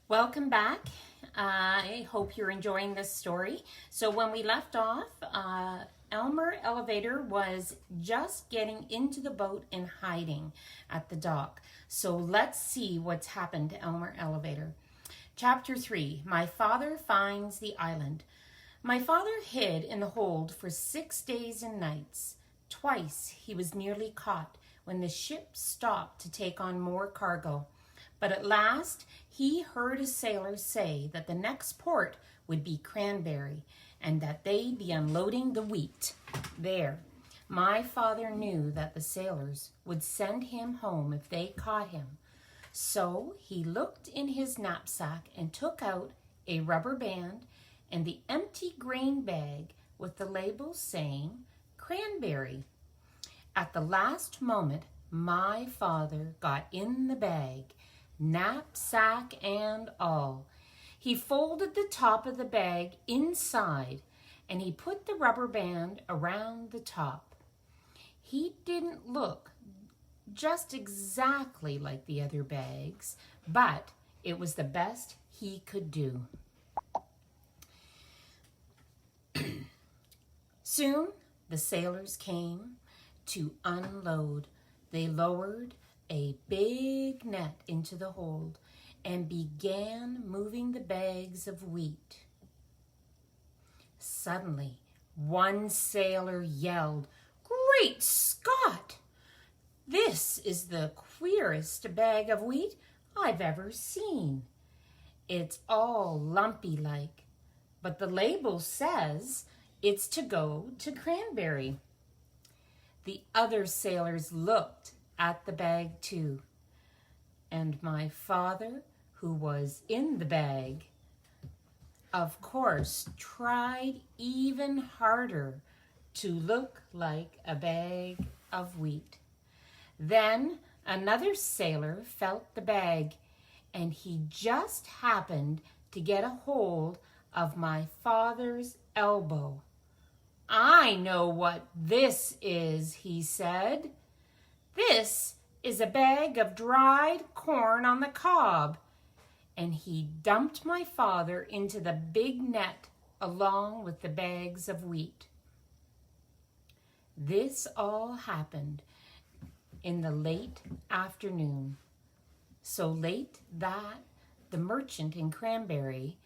Welcome back. I hope you're enjoying this story. So when we left off, Elmer Elevator was just getting into the boat and hiding at the dock. So let's see what's happened to Elmer Elevator. Chapter 3, My Father Finds the Island. My father hid in the hold for 6 days and nights. Twice he was nearly caught when the ship stopped to take on more cargo. But at last he heard a sailor say that the next port would be Cranberry and that they'd be unloading the wheat there. My father knew that the sailors would send him home if they caught him. So he looked in his knapsack and took out a rubber band and the empty grain bag with the label saying Cranberry. At the last moment, my father got in the bag, knapsack and all. He folded the top of the bag inside and he put the rubber band around the top. He didn't look just exactly like the other bags, but it was the best he could do. Soon the sailors came to unload. They lowered a big net into the hold and began moving the bags of wheat. Suddenly, one sailor yelled, "Great Scott! This is the queerest bag of wheat I've ever seen. It's all lumpy like, but the label says it's to go to Cranberry." The other sailors looked at the bag too, and my father, who was in the bag, of course, tried even harder to look like a bag of wheat. Then another sailor felt the bag, and he just happened to get a hold of my father's elbow. "I know what this is," he said. "This is a bag of dried corn on the cob." And he dumped my father into the big net along with the bags of wheat. This all happened in the late afternoon. So late that the merchant in Cranberry,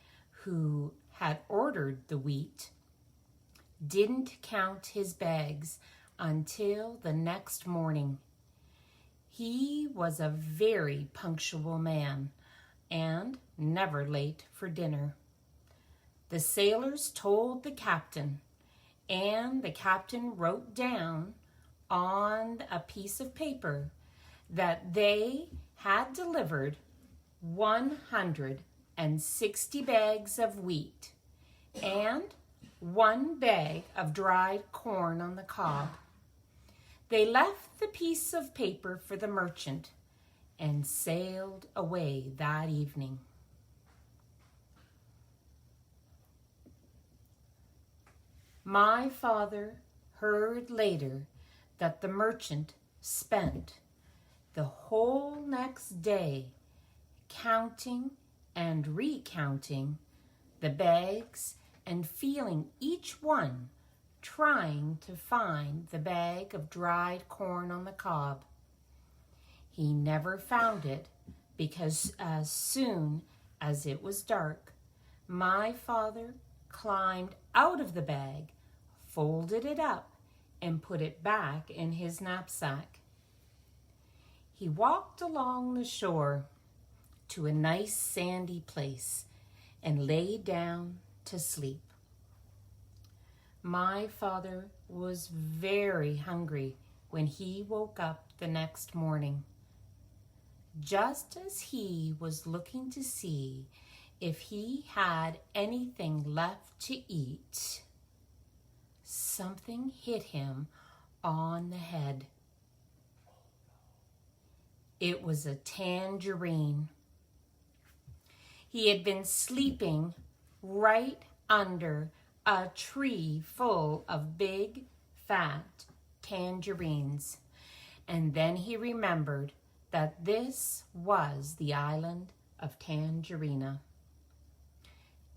who had ordered the wheat, didn't count his bags until the next morning. He was a very punctual man and never late for dinner. The sailors told the captain, and the captain wrote down on a piece of paper that they had delivered 160 bags of wheat and 1 bag of dried corn on the cob. They left the piece of paper for the merchant and sailed away that evening. My father heard later that the merchant spent the whole next day counting and recounting the bags and feeling each one, trying to find the bag of dried corn on the cob. He never found it because as soon as it was dark, my father climbed out of the bag, folded it up, and put it back in his knapsack. He walked along the shore to a nice sandy place and lay down to sleep. My father was very hungry when he woke up the next morning. Just as he was looking to see if he had anything left to eat, something hit him on the head. It was a tangerine. He had been sleeping right under a tree full of big, fat tangerines. And then he remembered that this was the island of Tangerina.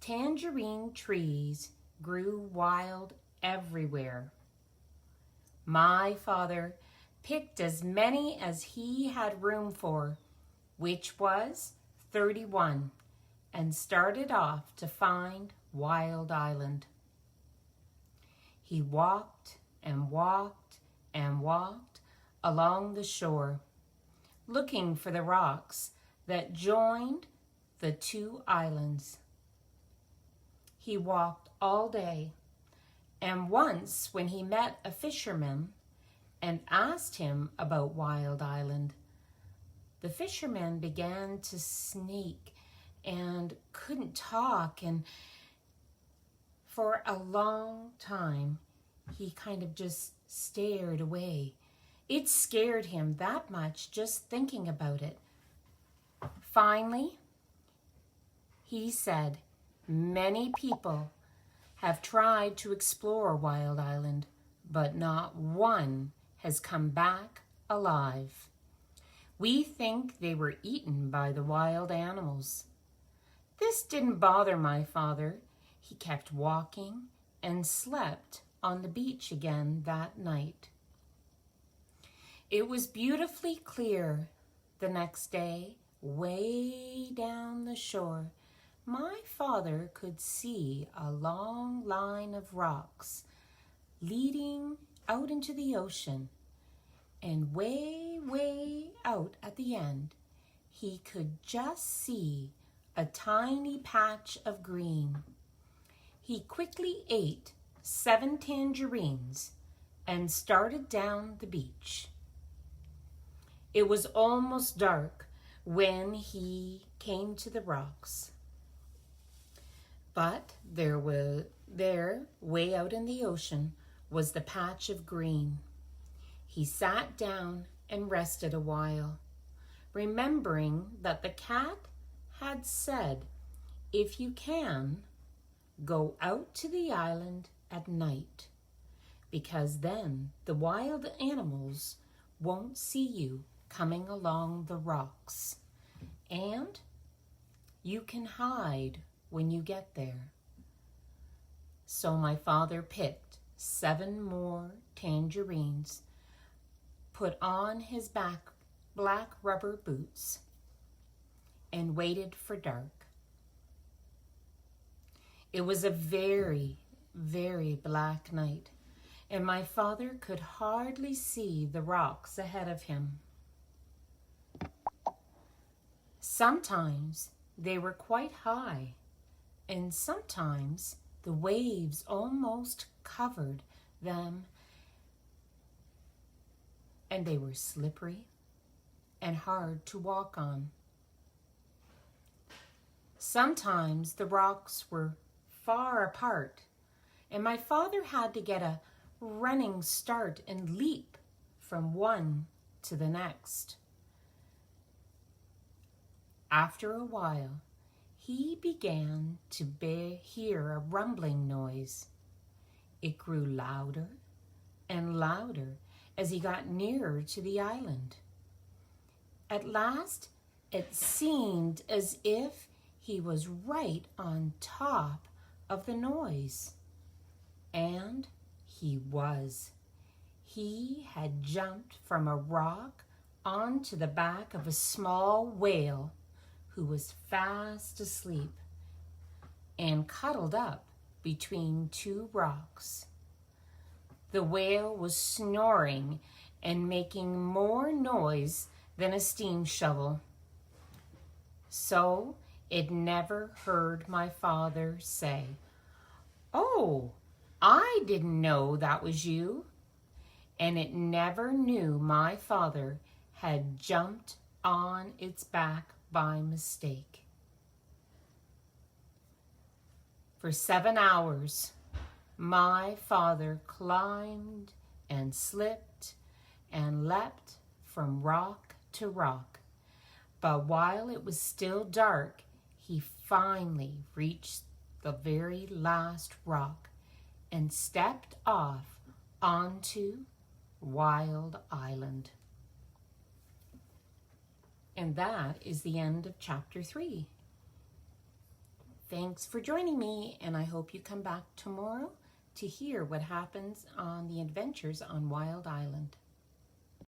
Tangerine trees grew wild everywhere. My father picked as many as he had room for, which was 31, and started off to find Wild Island. He walked and walked and walked along the shore, looking for the rocks that joined the two islands. He walked all day, and once when he met a fisherman and asked him about Wild Island, the fisherman began to sneak and couldn't talk, and for a long time he kind of just stared away. It scared him that much just thinking about it. Finally, he said, "Many people have tried to explore Wild Island, but not one has come back alive. We think they were eaten by the wild animals." This didn't bother my father. He kept walking and slept on the beach again that night. It was beautifully clear the next day. Way down the shore, my father could see a long line of rocks leading out into the ocean, and way out at the end, he could just see a tiny patch of green. He quickly ate 7 tangerines and started down the beach. It was almost dark when he came to the rocks. But there, way out in the ocean, was the patch of green. He sat down and rested a while, remembering that the cat had said, "If you can, go out to the island at night, because then the wild animals won't see you coming along the rocks, and you can hide when you get there." So my father picked 7 more tangerines, put on his black rubber boots, and waited for dark. It was a very black night, and my father could hardly see the rocks ahead of him. Sometimes they were quite high, and sometimes the waves almost covered them, and they were slippery and hard to walk on. Sometimes the rocks were far apart, and my father had to get a running start and leap from one to the next. After a while, he began to hear a rumbling noise. It grew louder and louder as he got nearer to the island. At last, it seemed as if he was right on top of the noise. And he was. He had jumped from a rock onto the back of a small whale who was fast asleep and cuddled up between 2 rocks. The whale was snoring and making more noise than a steam shovel. So it never heard my father say, "Oh, I didn't know that was you." And it never knew my father had jumped on its back by mistake. For 7 hours, my father climbed and slipped and leapt from rock to rock. But while it was still dark, he finally reached the very last rock and stepped off onto Wild Island. And that is the end of chapter 3. Thanks for joining me, and I hope you come back tomorrow to hear what happens on the adventures on Wild Island.